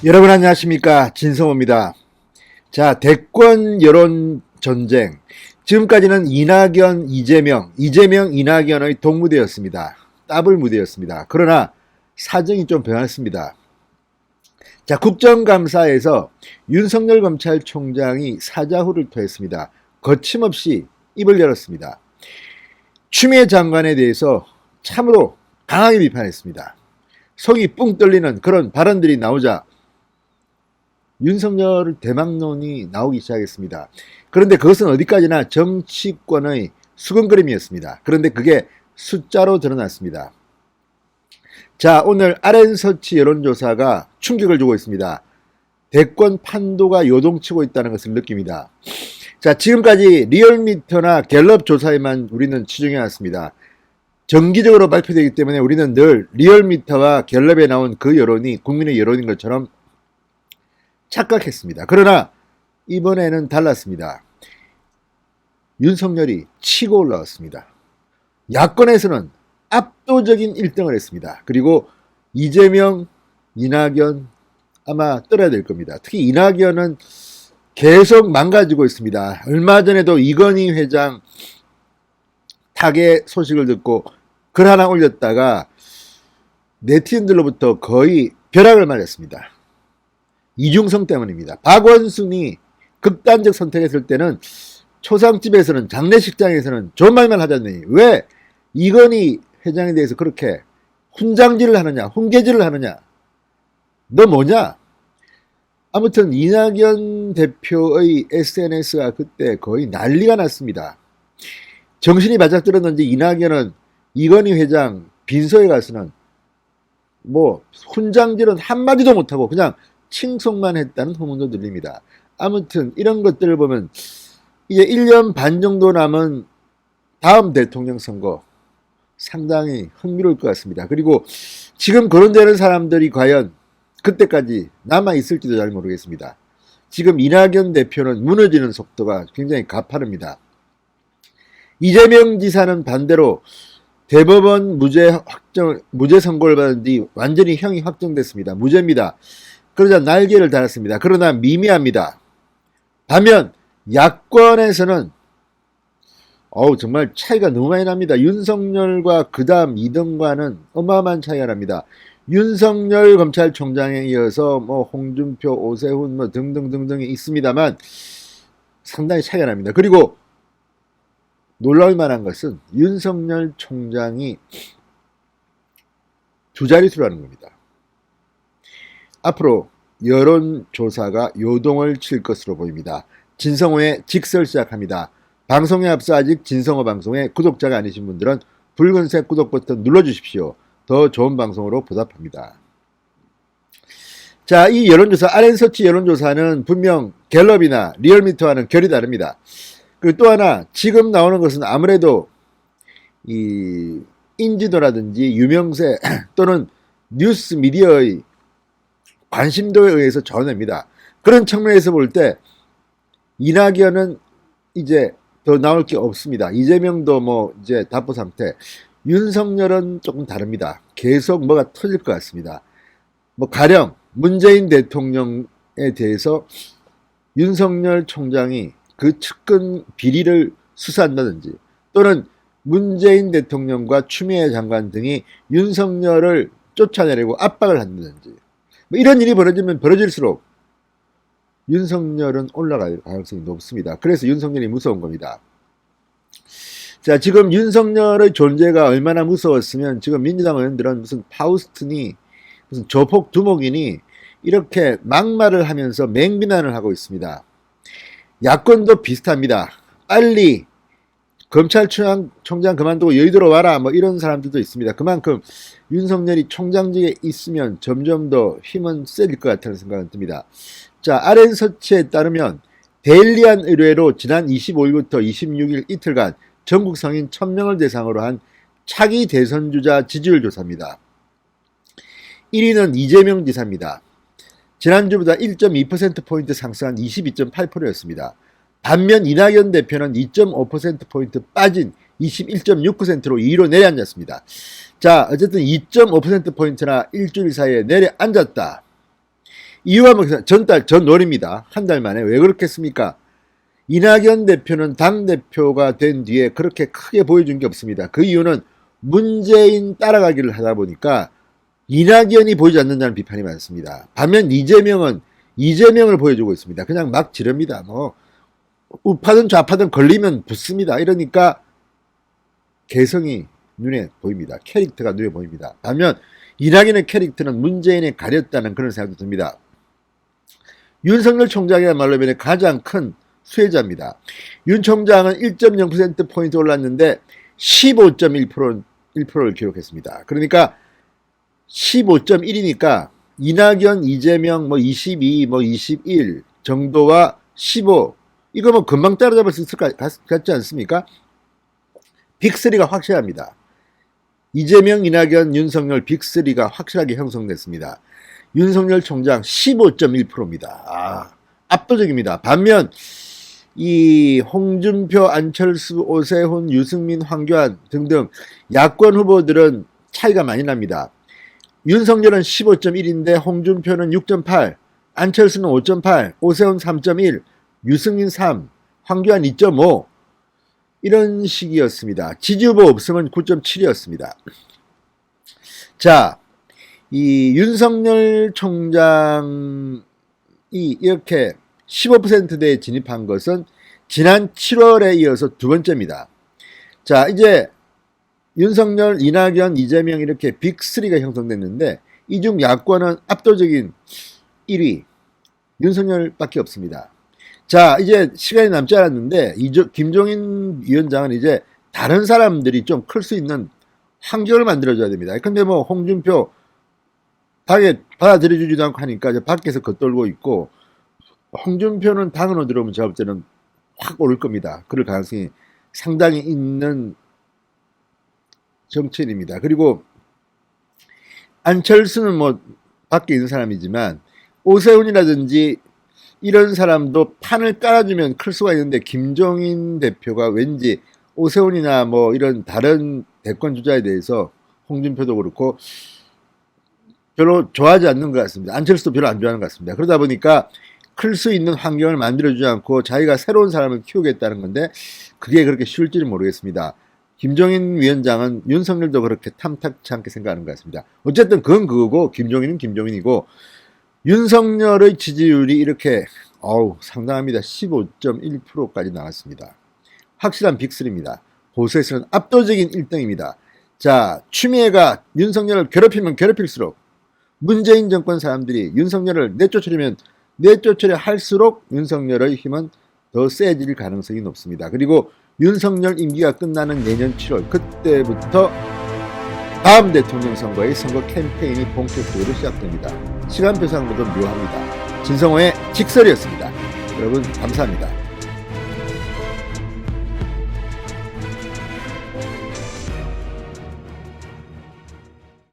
여러분 안녕하십니까, 진성호입니다. 자, 대권 여론 전쟁. 지금까지는 이낙연, 이재명, 이낙연의 동무대였습니다. 더블 무대였습니다. 그러나 사정이 좀 변했습니다. 자, 국정감사에서 윤석열 검찰총장이 사자후를 토했습니다. 거침없이 입을 열었습니다. 추미애 장관에 대해서 참으로 강하게 비판했습니다. 속이 뿡 뚫리는 그런 발언들이 나오자 윤석열 대망론이 나오기 시작했습니다. 그런데 그것은 어디까지나 정치권의 수근거림이었습니다. 그런데 그게 숫자로 드러났습니다. 자, 오늘 RN서치 여론조사가 충격을 주고 있습니다. 대권 판도가 요동치고 있다는 것을 느낍니다. 자, 지금까지 리얼미터나 갤럽 조사에만 우리는 치중해 왔습니다. 정기적으로 발표되기 때문에 우리는 늘 리얼미터와 갤럽에 나온 그 여론이 국민의 여론인 것처럼 착각했습니다. 그러나 이번에는 달랐습니다. 윤석열이 치고 올라왔습니다. 야권에서는 압도적인 1등을 했습니다. 그리고 이재명, 이낙연 아마 떨어야 될 겁니다. 특히 이낙연은 계속 망가지고 있습니다. 얼마 전에도 이건희 회장 타계 소식을 듣고 글 하나 올렸다가 네티즌들로부터 거의 벼락을 맞았습니다. 이중성 때문입니다. 박원순이 극단적 선택했을 때는 초상집에서는, 장례식장에서는 좋은 말만 하잖아요. 왜 이건희 회장에 대해서 그렇게 훈장질을 하느냐, 훈계질을 하느냐. 너 뭐냐? 아무튼 이낙연 대표의 SNS가 그때 거의 난리가 났습니다. 정신이 바짝 들었는지 이낙연은 이건희 회장 빈소에 가서는 뭐 훈장질은 한마디도 못하고 그냥 칭송만 했다는 소문도 들립니다. 아무튼 이런 것들을 보면 이제 1년 반 정도 남은 다음 대통령 선거 상당히 흥미로울 것 같습니다. 그리고 지금 거론되는 사람들이 과연 그때까지 남아있을지도 잘 모르겠습니다. 지금 이낙연 대표는 무너지는 속도가 굉장히 가파릅니다. 이재명 지사는 반대로 대법원 무죄 선고를 받은 뒤 완전히 형이 확정됐습니다. 무죄입니다. 그러자 날개를 달았습니다. 그러나 미미합니다. 반면 야권에서는 정말 차이가 너무 많이 납니다. 윤석열과 그 다음 2등과는 어마어마한 차이가 납니다. 윤석열 검찰총장에 이어서 뭐 홍준표, 오세훈 뭐 등등등등이 있습니다만 상당히 차이가 납니다. 그리고 놀라울 만한 것은 윤석열 총장이 두 자릿수라는 겁니다. 앞으로 여론조사가 요동을 칠 것으로 보입니다. 진성호의 직설 시작합니다. 방송에 앞서 아직 진성호 방송의 구독자가 아니신 분들은 붉은색 구독 버튼 눌러주십시오. 더 좋은 방송으로 보답합니다. 자, 이 여론조사, RN서치 여론조사는 분명 갤럽이나 리얼미터와는 결이 다릅니다. 그리고 또 하나, 지금 나오는 것은 아무래도 이 인지도라든지 유명세 또는 뉴스 미디어의 관심도에 의해서 전해냅니다. 그런 측면에서 볼 때 이낙연은 이제 더 나올 게 없습니다. 이재명도 뭐 이제 답보 상태. 윤석열은 조금 다릅니다. 계속 뭐가 터질 것 같습니다. 뭐 가령 문재인 대통령에 대해서 윤석열 총장이 그 측근 비리를 수사한다든지 또는 문재인 대통령과 추미애 장관 등이 윤석열을 쫓아내려고 압박을 한다든지 이런 일이 벌어지면 벌어질수록 윤석열은 올라갈 가능성이 높습니다. 그래서 윤석열이 무서운 겁니다. 자, 지금 윤석열의 존재가 얼마나 무서웠으면 지금 민주당 의원들은 무슨 파우스트니 무슨 조폭 두목이니 이렇게 막말을 하면서 맹비난을 하고 있습니다. 야권도 비슷합니다. 빨리 검찰총장 그만두고 여의도로 와라 뭐 이런 사람들도 있습니다. 그만큼 윤석열이 총장직에 있으면 점점 더 힘은 세질 것 같다는 생각은 듭니다. 자, RN서치에 따르면 데일리안 의뢰로 지난 25일부터 26일 이틀간 전국 성인 1000명을 대상으로 한 차기 대선주자 지지율 조사입니다. 1위는 이재명 지사입니다. 지난주보다 1.2%포인트 상승한 22.8%였습니다. 반면 이낙연 대표는 2.5%포인트 빠진 21.6%로 2위로 내려앉았습니다. 자, 어쨌든 2.5%포인트나 일주일 사이에 내려앉았다. 이유가 뭐 전월입니다. 한 달 만에. 왜 그렇겠습니까? 이낙연 대표는 당대표가 된 뒤에 그렇게 크게 보여준 게 없습니다. 그 이유는 문재인 따라가기를 하다 보니까 이낙연이 보이지 않는다는 비판이 많습니다. 반면 이재명은 이재명을 보여주고 있습니다. 그냥 막 지릅니다. 뭐 우파든 좌파든 걸리면 붙습니다. 이러니까 개성이 눈에 보입니다. 캐릭터가 눈에 보입니다. 반면 이낙연의 캐릭터는 문재인에 가렸다는 그런 생각도 듭니다. 윤석열 총장이야말로 이번에 가장 큰 수혜자입니다. 윤 총장은 1.0%포인트 올랐는데 15.1%를 기록했습니다. 그러니까 15.1이니까 이낙연, 이재명, 22, 21 정도와 15 이거 뭐 금방 따라잡을 수 있을 것 같지 않습니까? 빅3가 확실합니다. 이재명, 이낙연, 윤석열 빅3가 확실하게 형성됐습니다. 윤석열 총장 15.1%입니다. 압도적입니다. 반면 이 홍준표, 안철수, 오세훈, 유승민, 황교안 등등 야권 후보들은 차이가 많이 납니다. 윤석열은 15.1인데 홍준표는 6.8, 안철수는 5.8, 오세훈 3.1, 유승민 3, 황교안 2.5 이런 식이었습니다. 지지후보 없으면 9.7이었습니다. 자, 이 윤석열 총장이 이렇게 15%대에 진입한 것은 지난 7월에 이어서 두 번째입니다. 자, 이제 윤석열, 이낙연, 이재명 이렇게 빅3가 형성됐는데 이 중 야권은 압도적인 1위 윤석열밖에 없습니다. 자, 이제 시간이 남지 않았는데 김종인 위원장은 이제 다른 사람들이 좀 클 수 있는 환경을 만들어줘야 됩니다. 근데 뭐 홍준표 당에 받아들여주지도 않고 하니까 이제 밖에서 겉돌고 있고 홍준표는 당으로 들어오면 제가 볼 때는 확 오를 겁니다. 그럴 가능성이 상당히 있는 정치인입니다. 그리고 안철수는 뭐 밖에 있는 사람이지만 오세훈이라든지 이런 사람도 판을 깔아주면 클 수가 있는데 김종인 대표가 왠지 오세훈이나 뭐 이런 다른 대권 주자에 대해서 홍준표도 그렇고 별로 좋아하지 않는 것 같습니다. 안철수도 별로 안 좋아하는 것 같습니다. 그러다 보니까 클 수 있는 환경을 만들어주지 않고 자기가 새로운 사람을 키우겠다는 건데 그게 그렇게 쉬울지는 모르겠습니다. 김종인 위원장은 윤석열도 그렇게 탐탁치 않게 생각하는 것 같습니다. 어쨌든 그건 그거고 김종인은 김종인이고 윤석열의 지지율이 이렇게 상당합니다. 15.1%까지 나왔습니다. 확실한 빅3입니다. 보수에서는 압도적인 1등입니다. 자, 추미애가 윤석열을 괴롭히면 괴롭힐수록 문재인 정권 사람들이 윤석열을 내쫓으려 할수록 윤석열의 힘은 더 세질 가능성이 높습니다. 그리고 윤석열 임기가 끝나는 내년 7월 그때부터 다음 대통령 선거의 선거 캠페인이 본격적으로 시작됩니다. 시간표상으로도 묘합니다. 진성호의 직설이었습니다. 여러분 감사합니다.